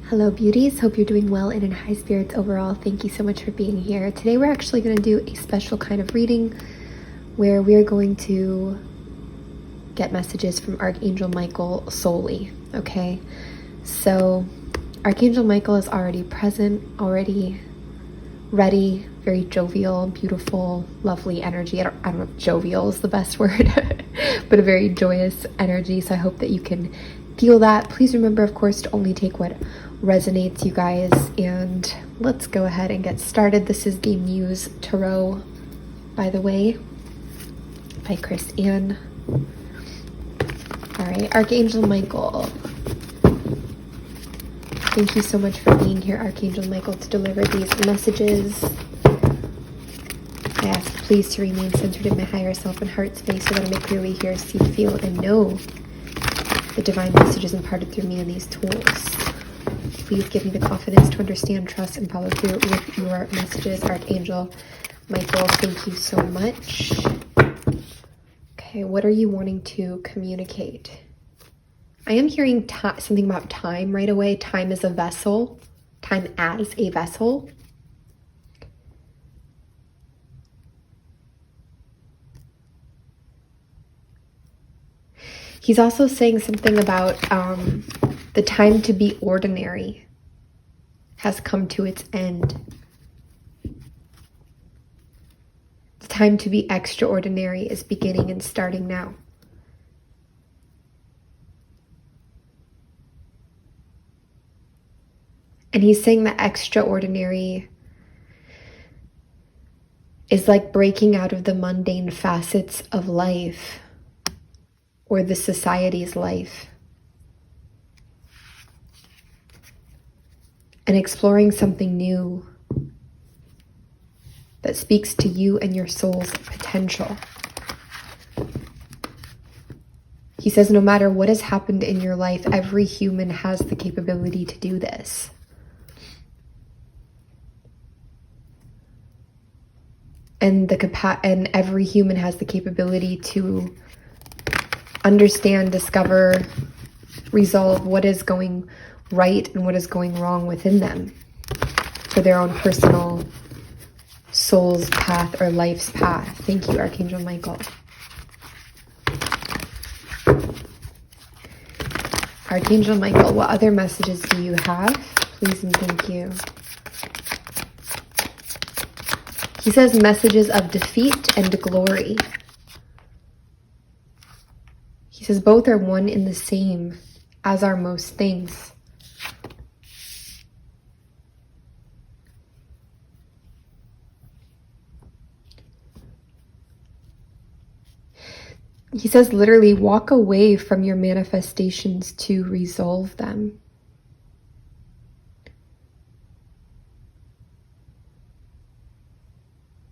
Hello beauties, hope you're doing well and in high spirits overall. Thank you so much for being here. Today we're actually going to do a special kind of reading where we're going to get messages from Archangel Michael solely, okay? So Archangel Michael is already present, already ready, very jovial, beautiful, lovely energy. I don't know if jovial is the best word, but a very joyous energy. So I hope that you can feel that. Please remember, of course, to only take what resonates, you guys. And let's go ahead and get started. This is the Muse Tarot, by the way, by Chris Ann. All right, Archangel Michael. Thank you so much for being here, Archangel Michael, to deliver these messages. I ask please to remain centered in my higher self and heart space so that I may clearly hear, see, feel, and know the divine messages imparted through me and these tools. Please give me the confidence to understand, trust, and follow through with your messages, Archangel Michael. Thank you so much. Okay, what are you wanting to communicate? I am hearing something about time right away. Time as a vessel. Time as a vessel. He's also saying something about the time to be ordinary has come to its end. The time to be extraordinary is beginning and starting now. And he's saying that extraordinary is like breaking out of the mundane facets of life or the society's life and exploring something new that speaks to you and your soul's potential. He says no matter what has happened in your life, every human has the capability to do this. And every human has the capability to understand, discover, resolve what is going right and what is going wrong within them for their own personal soul's path or life's path. Thank you, Archangel Michael. Archangel Michael, what other messages do you have? Please and thank you. He says messages of defeat and glory. He says both are one in the same, as are most things. He says literally walk away from your manifestations to resolve them.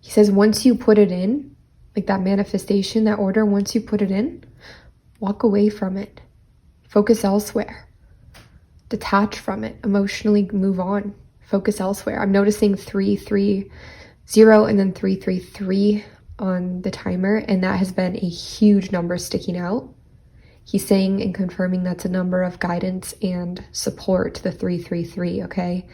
He says once you put it in, like that manifestation, that order, once you put it in, walk away from it. Focus elsewhere. Detach from it. Emotionally move on. Focus elsewhere. I'm noticing 330 and then 333 on the timer, and that has been a huge number sticking out. He's saying and confirming that's a number of guidance and support, the 333, okay?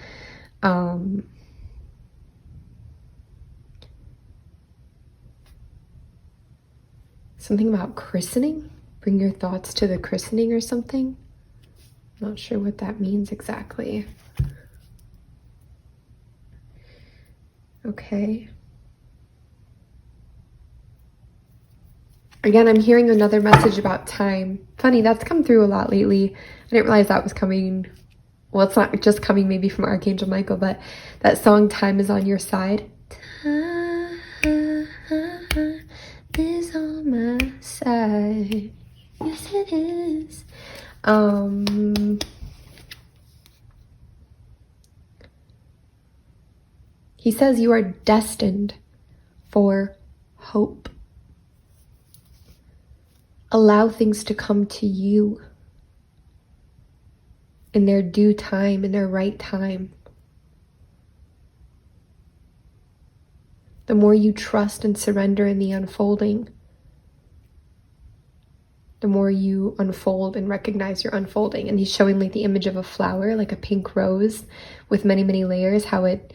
Something about christening? Bring your thoughts to the christening or something? Not sure what that means exactly. Okay. Again, I'm hearing another message about time. Funny, that's come through a lot lately. I didn't realize that was coming. Well, it's not just coming maybe from Archangel Michael, but that song, Time Is On Your Side. Time is on my side. Yes, it is. He says you are destined for hope. Allow things to come to you in their due time, in their right time. The more you trust and surrender in the unfolding, the more you unfold and recognize you're unfolding. And he's showing like the image of a flower, like a pink rose with many, many layers, how it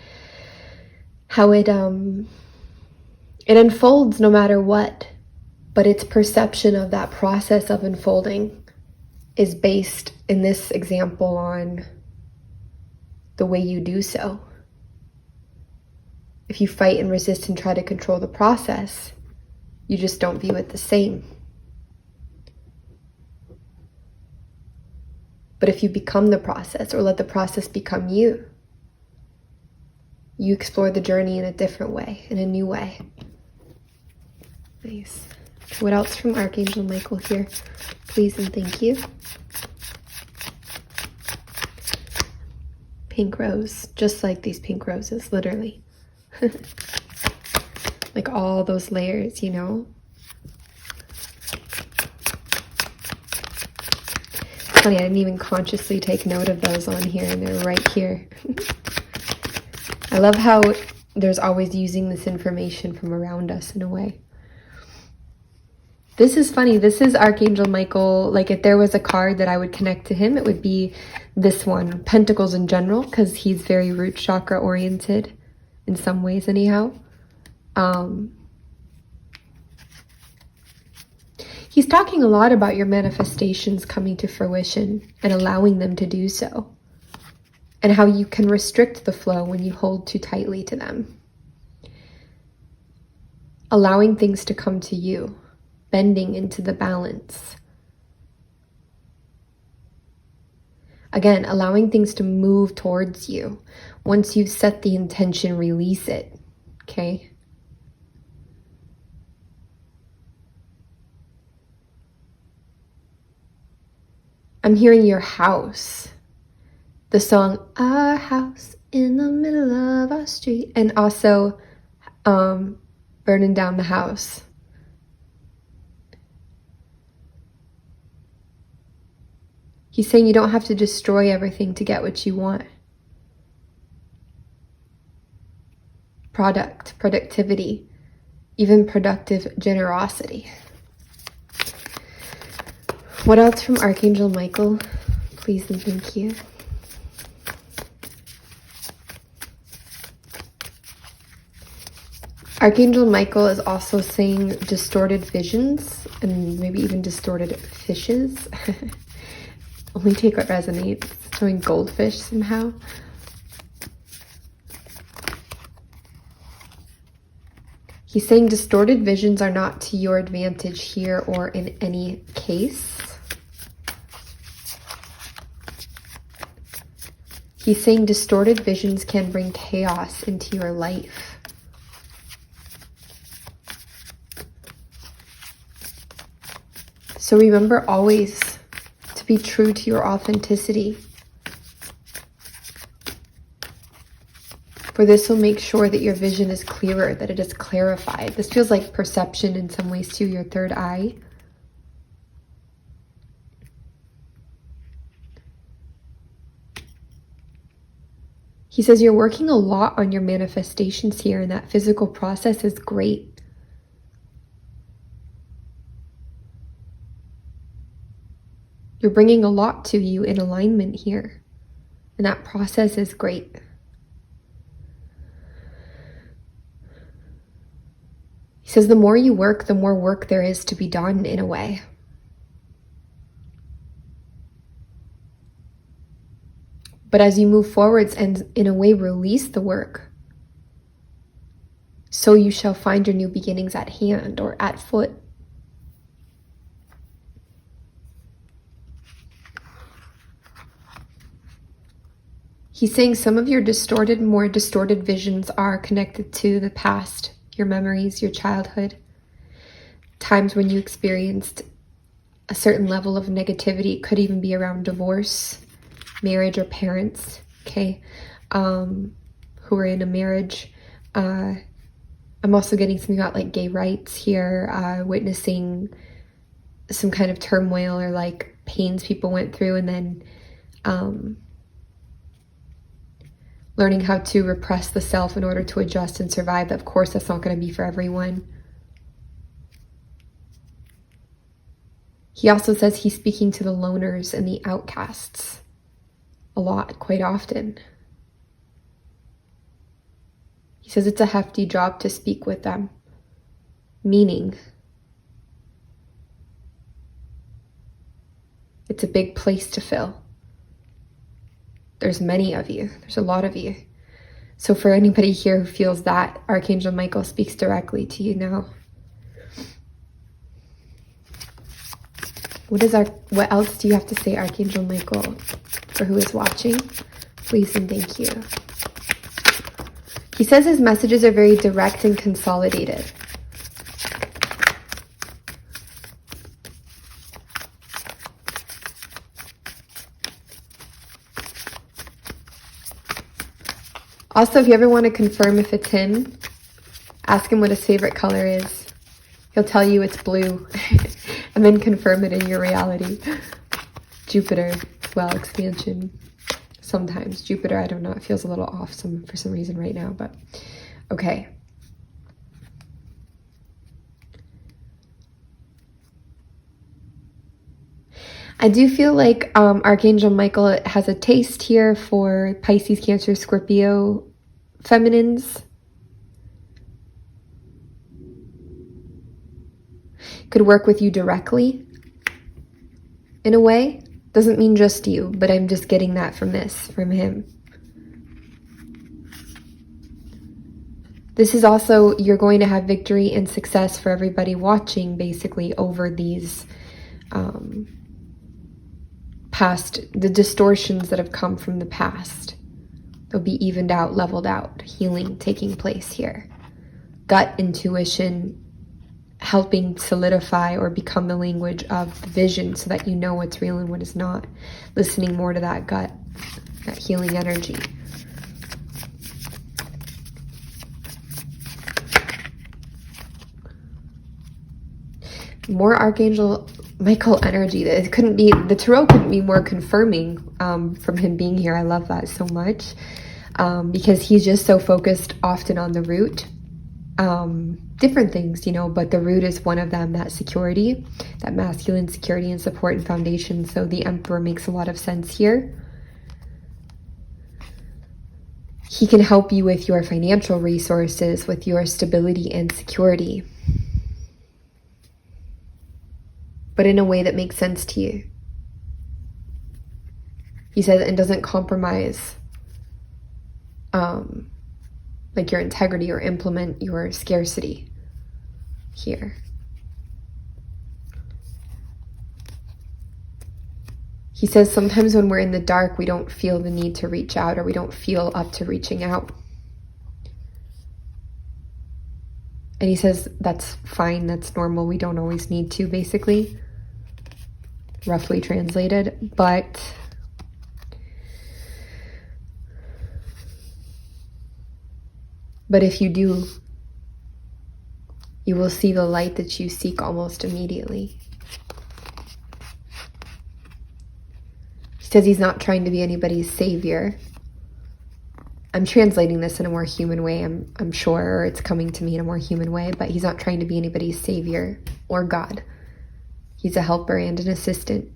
unfolds no matter what, but its perception of that process of unfolding is based, in this example, on the way you do so. If you fight and resist and try to control the process, you just don't view it the same. But if you become the process, or let the process become you, you explore the journey in a different way, in a new way. Nice. What else from Archangel Michael here? Please and thank you. Pink rose, just like these pink roses, literally. Like all those layers, you know? Funny, I didn't even consciously take note of those on here, and they're right here. I love how there's always using this information from around us in a way. This is funny. This is Archangel Michael. Like, if there was a card that I would connect to him, it would be this one, Pentacles in general, because he's very root chakra oriented in some ways anyhow. He's talking a lot about your manifestations coming to fruition and allowing them to do so, and how you can restrict the flow when you hold too tightly to them. Allowing things to come to you, bending into the balance. Again, allowing things to move towards you. Once you've set the intention, release it, okay? I'm hearing your house. The song, Our House in the Middle of Our Street. And also, Burning Down the House. He's saying you don't have to destroy everything to get what you want. Productivity, even productive generosity. What else from Archangel Michael? Please and thank you. Archangel Michael is also saying distorted visions and maybe even distorted fishes. Only take what resonates. Showing goldfish somehow. He's saying distorted visions are not to your advantage here or in any case. He's saying distorted visions can bring chaos into your life. So remember always to be true to your authenticity. For this will make sure that your vision is clearer, that it is clarified. This feels like perception in some ways too, your third eye. He says you're working a lot on your manifestations here, and that physical process is great. You're bringing a lot to you in alignment here, and that process is great. He says the more you work, the more work there is to be done in a way. But as you move forwards and in a way release the work, so you shall find your new beginnings at hand or at foot. He's saying some of your more distorted visions are connected to the past, your memories, your childhood, times when you experienced a certain level of negativity. It could even be around divorce, marriage, or parents, okay, who are in a marriage. I'm also getting something about like gay rights here, witnessing some kind of turmoil or like pains people went through, and then learning how to repress the self in order to adjust and survive. Of course, that's not going to be for everyone. He also says he's speaking to the loners and the outcasts a lot, quite often. He says it's a hefty job to speak with them, meaning it's a big place to fill. There's many of you. There's a lot of you. So for anybody here who feels that, Archangel Michael speaks directly to you now. What else do you have to say, Archangel Michael, for who is watching? Please and thank you. He says his messages are very direct and consolidated. Also, if you ever want to confirm if it's him, ask him what his favorite color is. He'll tell you it's blue. And then confirm it in your reality. Jupiter, well, expansion. Sometimes. Jupiter, I don't know. It feels a little off for some reason right now, but okay. I do feel like Archangel Michael has a taste here for Pisces, Cancer, Scorpio feminines. Could work with you directly in a way. Doesn't mean just you, but I'm just getting that from him. This is also, you're going to have victory and success for everybody watching, basically, over these the distortions that have come from the past. They'll be evened out, leveled out, healing taking place here. Gut intuition helping solidify or become the language of the vision so that you know what's real and what is not. Listening more to that gut, that healing energy. More Archangel Michael energy. The tarot couldn't be more confirming from him being here. I love that so much because he's just so focused often on the root. Different things, but the root is one of them, that security, that masculine security and support and foundation. So the Emperor makes a lot of sense here. He can help you with your financial resources, with your stability and security, but in a way that makes sense to you. He says it doesn't compromise like your integrity or implement your scarcity here. He says sometimes when we're in the dark, we don't feel the need to reach out, or we don't feel up to reaching out. And he says that's fine, that's normal. We don't always need to, basically. Roughly translated, but if you do, you will see the light that you seek almost immediately. He says he's not trying to be anybody's savior. I'm translating this in a more human way, I'm sure, or it's coming to me in a more human way, but he's not trying to be anybody's savior or God. He's a helper and an assistant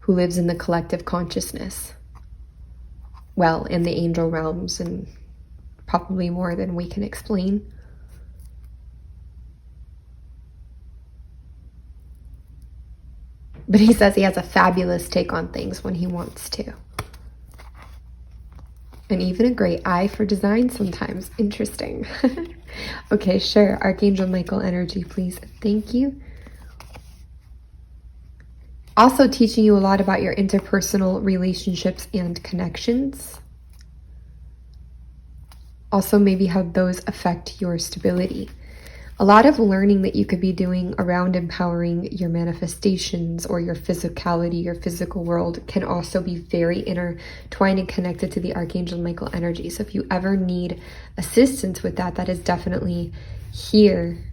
who lives in the collective consciousness. Well, in the angel realms, and probably more than we can explain. But he says he has a fabulous take on things when he wants to. And even a great eye for design sometimes. Interesting. Okay, sure. Archangel Michael energy, please. Thank you. Also teaching you a lot about your interpersonal relationships and connections. Also maybe how those affect your stability. A lot of learning that you could be doing around empowering your manifestations or your physicality, your physical world, can also be very intertwined and connected to the Archangel Michael energy. So if you ever need assistance with that, that is definitely here.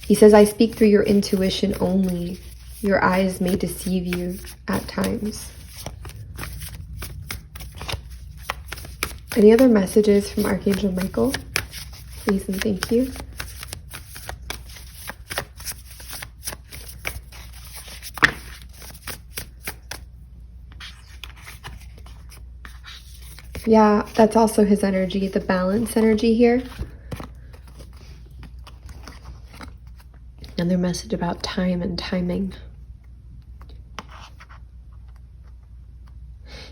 He says, I speak through your intuition only. Your eyes may deceive you at times. Any other messages from Archangel Michael? Please and thank you. Yeah, that's also his energy, the balance energy here. Another message about time and timing.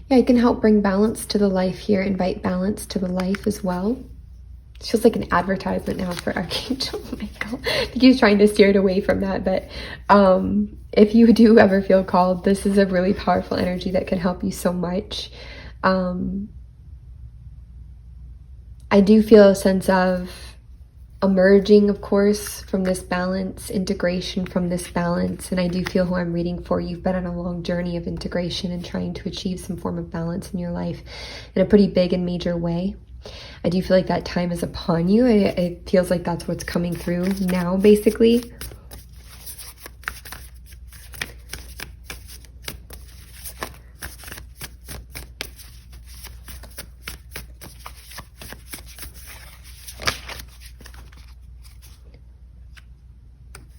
Yeah, I can help bring balance to the life here, invite balance to the life as well. It feels like an advertisement now for Archangel Michael. I think he's trying to steer it away from that, but if you do ever feel called, this is a really powerful energy that can help you so much. I do feel a sense of emerging, of course, from this balance, integration from this balance. And I do feel who I'm reading for. You've been on a long journey of integration and trying to achieve some form of balance in your life in a pretty big and major way. I do feel like that time is upon you. It feels like that's what's coming through now, basically.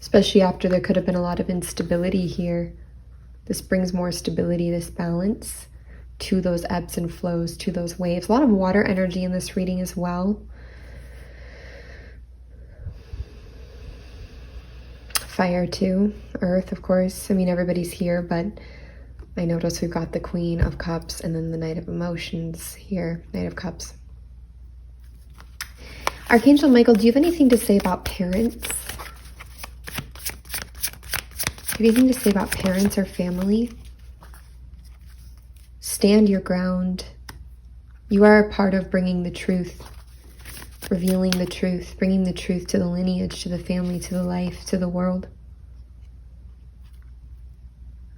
Especially after there could have been a lot of instability here. This brings more stability, this balance to those ebbs and flows, to those waves. A lot of water energy in this reading as well. Fire too, earth, of course. I mean, everybody's here, but I notice we've got the Queen of Cups and then the Knight of Emotions here, Knight of Cups. Archangel Michael, do you have anything to say about parents? Anything to say about parents or family? Stand your ground. You are a part of bringing the truth, revealing the truth, bringing the truth to the lineage, to the family, to the life, to the world.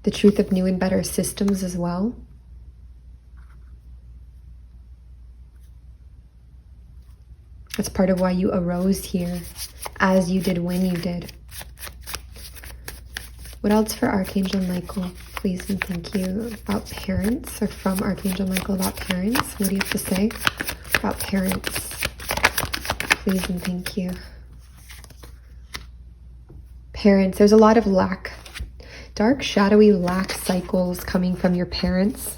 The truth of new and better systems as well. That's part of why you arose here, as you did when you did. What else for Archangel Michael? Please and thank you. About parents, or from Archangel Michael about parents. What do you have to say about parents? Please and thank you. Parents, there's a lot of lack. Dark, shadowy lack cycles coming from your parents.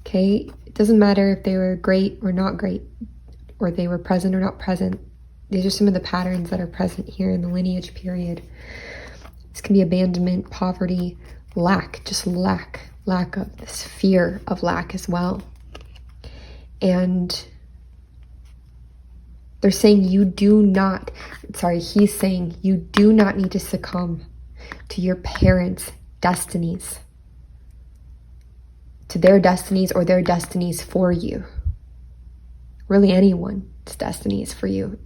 Okay? It doesn't matter if they were great or not great, or they were present or not present. These are some of the patterns that are present here in the lineage period. This can be abandonment, poverty, lack, just lack of this fear of lack as well. And they're saying he's saying you do not need to succumb to your parents' destinies, to their destinies or their destinies for you. Really anyone's destiny is for you,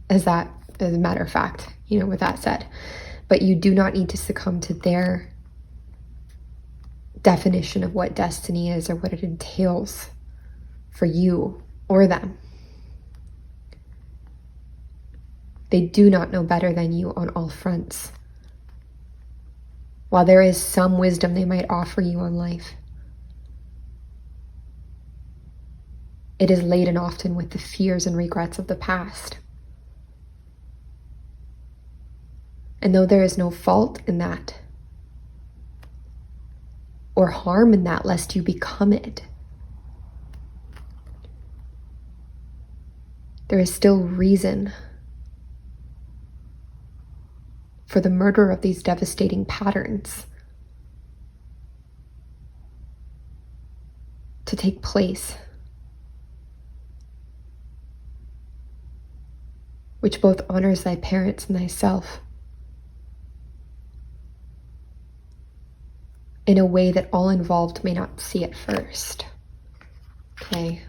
as a matter of fact, with that said. But you do not need to succumb to their definition of what destiny is or what it entails for you or them. They do not know better than you on all fronts. While there is some wisdom they might offer you on life, it is laden often with the fears and regrets of the past. And though there is no fault in that, or harm in that, lest you become it, there is still reason for the murder of these devastating patterns to take place, which both honors thy parents and thyself in a way that all involved may not see at first. Okay.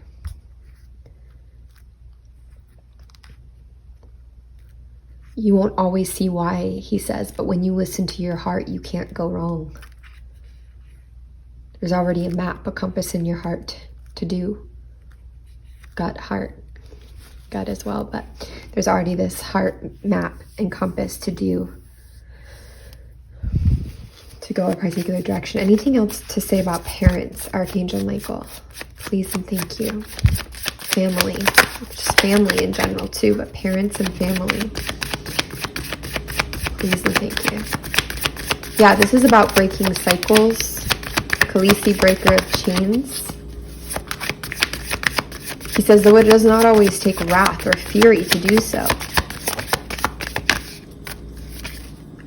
You won't always see why, he says, but when you listen to your heart, you can't go wrong. There's already a map, a compass in your heart to do. Gut, heart, gut as well, but there's already this heart map and compass to do, to go a particular direction. Anything else to say about parents, Archangel Michael? Please and thank you. family. Just family in general too, but parents and family. Please and thank you. Yeah, this is about breaking cycles. Khaleesi, breaker of chains. He says, though it does not always take wrath or fury to do so.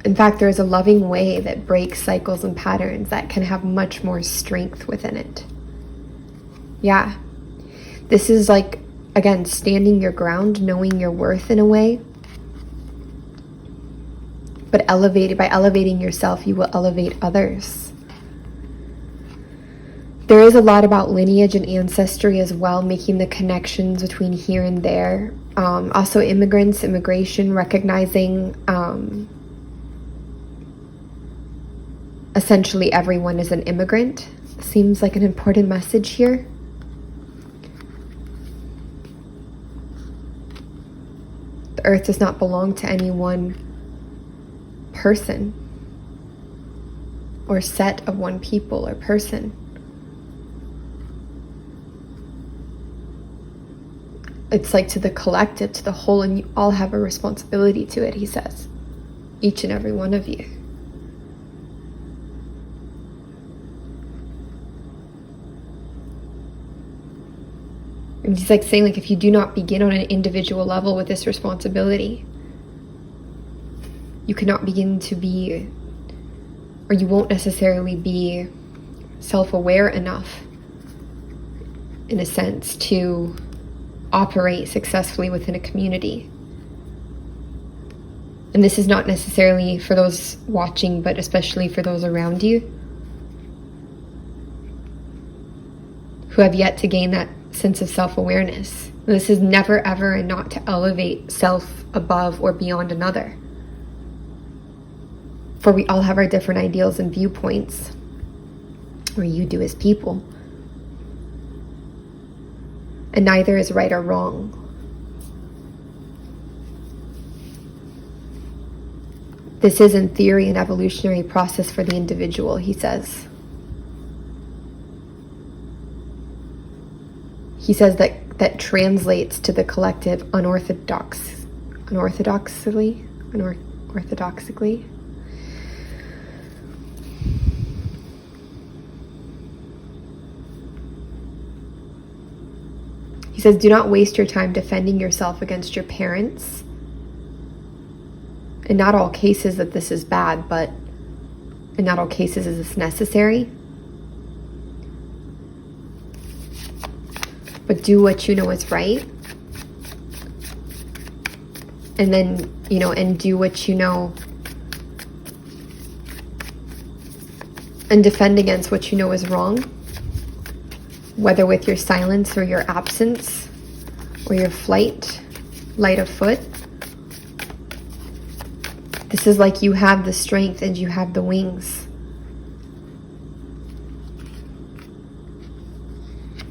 In fact, there is a loving way that breaks cycles and patterns that can have much more strength within it. Yeah. This is like, again, standing your ground, knowing your worth in a way. But by elevating yourself, you will elevate others. There is a lot about lineage and ancestry as well, making the connections between here and there. Also immigration, recognizing essentially everyone is an immigrant. Seems like an important message here. The earth does not belong to any one person or set of one people or person. It's like to the collective, to the whole, and you all have a responsibility to it, he says. Each and every one of you. And he's like saying, like, if you do not begin on an individual level with this responsibility, you cannot begin to be, or you won't necessarily be self-aware enough, in a sense, to operate successfully within a community. And this is not necessarily for those watching, but especially for those around you who have yet to gain that sense of self-awareness. This is never ever and not to elevate self above or beyond another. For we all have our different ideals and viewpoints, or you do as people. And neither is right or wrong. This is in theory an evolutionary process for the individual, he says. He says that translates to the collective unorthodoxly. He says, do not waste your time defending yourself against your parents. In not all cases that this is bad, but in not all cases is this necessary. But do what you know is right. And then, and do what you know. And defend against what you know is wrong. Whether with your silence or your absence or your flight, light of foot. This is like you have the strength and you have the wings.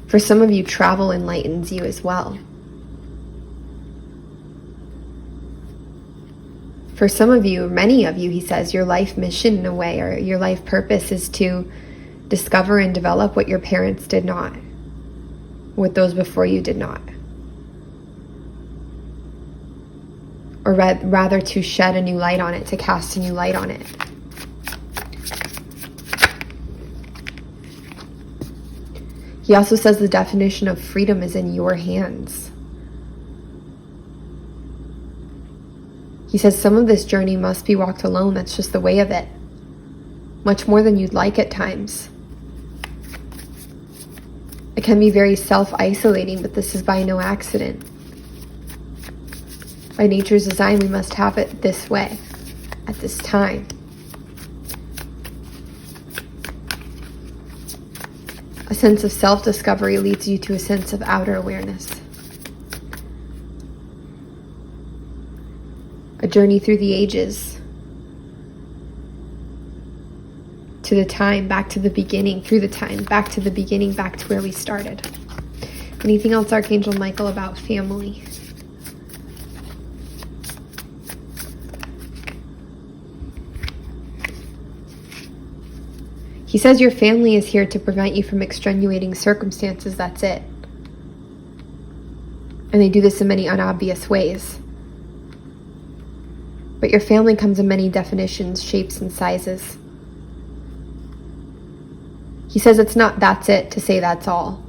For some of you, travel enlightens you as well. For some of you, many of you, he says, your life mission in a way, or your life purpose is to discover and develop what your parents did not, what those before you did not. Or rather to shed a new light on it, to cast a new light on it. He also says the definition of freedom is in your hands. He says some of this journey must be walked alone. That's just the way of it. Much more than you'd like at times. It can be very self-isolating, but this is by no accident. By nature's design, we must have it this way, at this time. A sense of self-discovery leads you to a sense of outer awareness. A journey through the ages. To the time, back to the beginning, through the time, back to the beginning, back to where we started. Anything else, Archangel Michael, about family? He says your family is here to prevent you from extenuating circumstances, that's it. And they do this in many unobvious ways. But your family comes in many definitions, shapes, and sizes. He says it's not that's it to say that's all.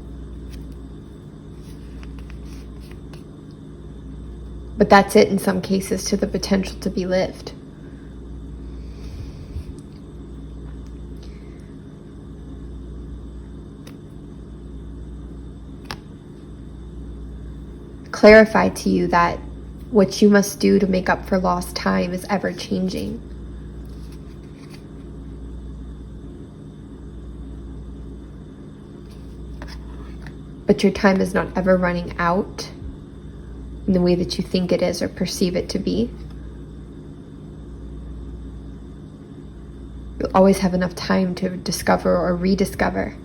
But that's it in some cases to the potential to be lived. Clarify to you that what you must do to make up for lost time is ever changing. But your time is not ever running out in the way that you think it is or perceive it to be. You'll always have enough time to discover or rediscover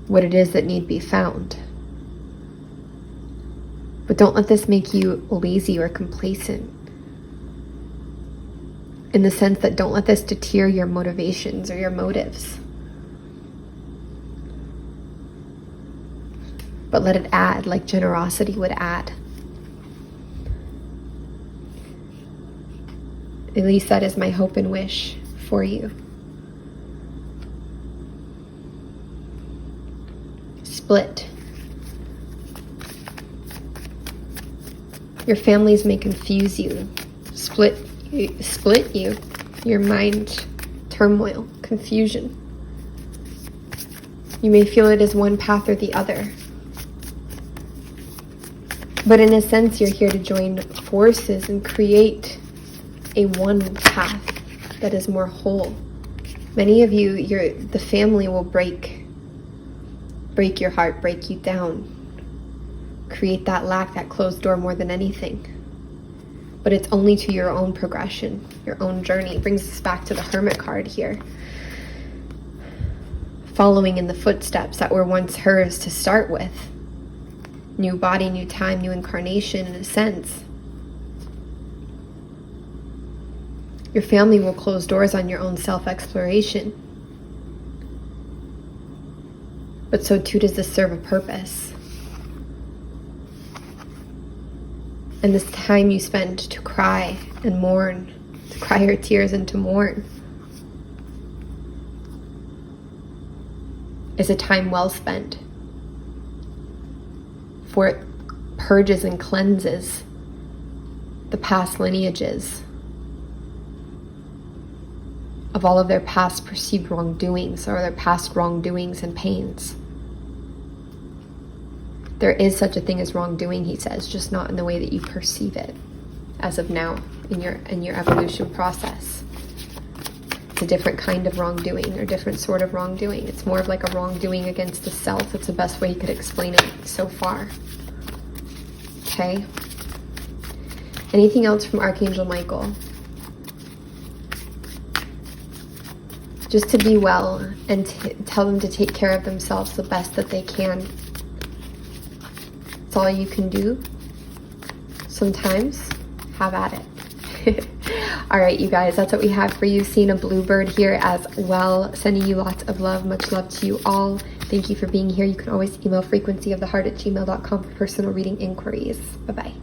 what it is that need be found. But don't let this make you lazy or complacent. In the sense that don't let this deter your motivations or your motives. But let it add like generosity would add. At least that is my hope and wish for you. Split. Your families may confuse you, split you, your mind turmoil, confusion. You may feel it as one path or the other. But in a sense, you're here to join forces and create a one path that is more whole. Many of you, the family will break your heart, break you down, create that lack, that closed door more than anything. But it's only to your own progression, your own journey. It brings us back to the Hermit card here. Following in the footsteps that were once hers to start with. New body, new time, new incarnation in a sense. Your family will close doors on your own self-exploration. But so too does this serve a purpose. And this time you spend to cry and mourn, to cry your tears and to mourn, is a time well spent. For it purges and cleanses the past lineages of all of their past perceived wrongdoings or their past wrongdoings and pains. There is such a thing as wrongdoing, he says, just not in the way that you perceive it as of now in your evolution process. It's a different kind of wrongdoing or different sort of wrongdoing. It's more of like a wrongdoing against the self. It's the best way he could explain it so far. Okay? Anything else from Archangel Michael? Just to be well and tell them to take care of themselves the best that they can. It's all you can do. Sometimes, have at it. All right, you guys, that's what we have for you. Seeing a bluebird here as well. Sending you lots of love. Much love to you all. Thank you for being here. You can always email frequencyoftheheart@gmail.com for personal reading inquiries. Bye-bye.